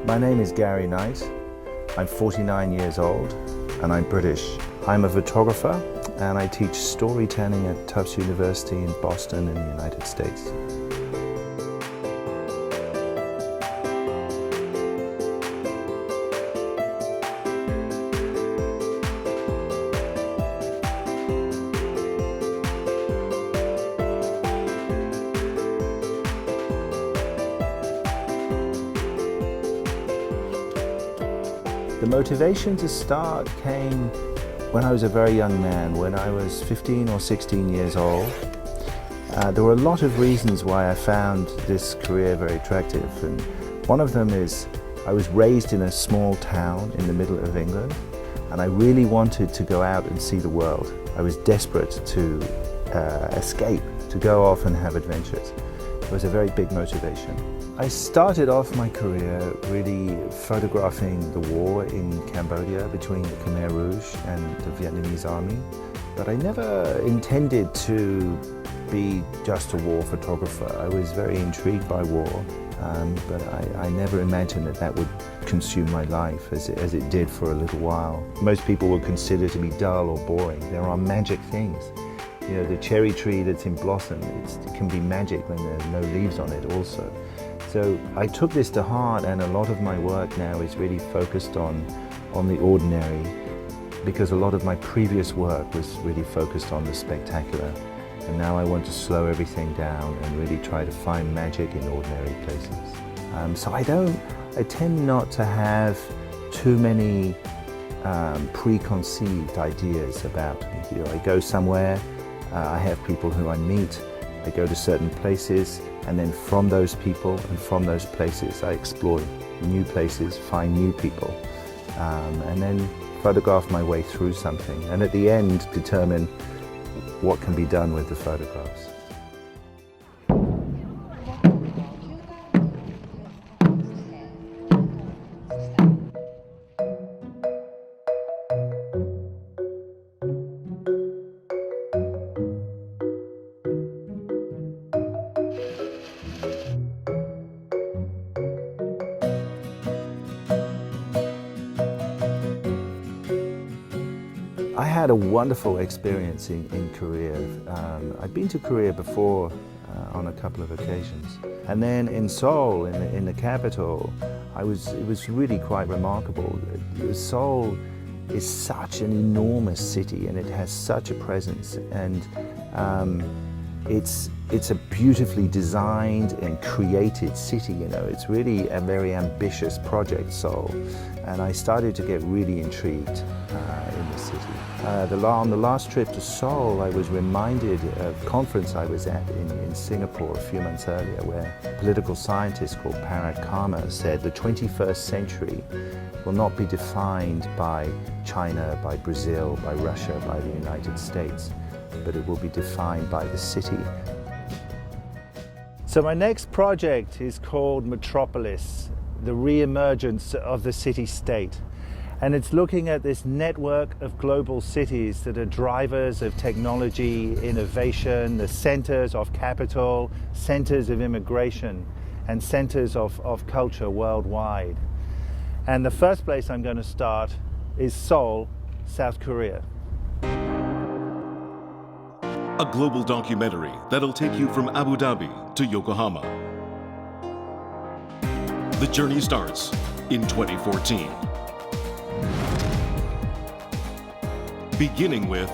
My name is Gary Knight. I'm 49 years old and I'm British. I'm a photographer and I teach storytelling at Tufts University in Boston in the United States. The motivation to start came when I was a very young man, when I was 15 or 16 years old. There were a lot of reasons why I found this career very attractive, and one of them is I was raised in a small town in the middle of England, and I really wanted to go out and see the world. I was desperate to escape, to go off and have adventures. It was a very big motivation. I started off my career really photographing the war in Cambodia between the Khmer Rouge and the Vietnamese army, but I never intended to be just a war photographer. I was very intrigued by war, but I never imagined that would consume my life as it did for a little while. Most people would consider it to be dull or boring. There are magic things. You know, the cherry tree that's in blossom, it can be magic when there are no leaves on it also. So I took this to heart, and a lot of my work now is really focused on the ordinary, because a lot of my previous work was really focused on the spectacular. And now I want to slow everything down and really try to find magic in ordinary places. So I tend not to have too many preconceived ideas about me. You know, I go somewhere, I have people who I meet, I go to certain places, and then from those people and from those places I explore new places, find new people, and then photograph my way through something, and at the end determine what can be done with the photographs. I had a wonderful experience in Korea. I'd been to Korea before on a couple of occasions. And then in Seoul, in the capital, it was really quite remarkable. Seoul is such an enormous city and it has such a presence, and it's a beautifully designed and created city. You know, it's really a very ambitious project, Seoul, and I started to get really intrigued in the city. On the last trip to Seoul, I was reminded of a conference I was at in Singapore a few months earlier, where a political scientist called Parag Khanna said the 21st century will not be defined by China, by Brazil, by Russia, by the United States, but it will be defined by the city. So my next project is called Metropolis, the re-emergence of the city-state. And it's looking at this network of global cities that are drivers of technology, innovation, the centers of capital, centers of immigration, and centers of culture worldwide. And the first place I'm going to start is Seoul, South Korea. A global documentary that'll take you from Abu Dhabi to Yokohama. The journey starts in 2014. Beginning with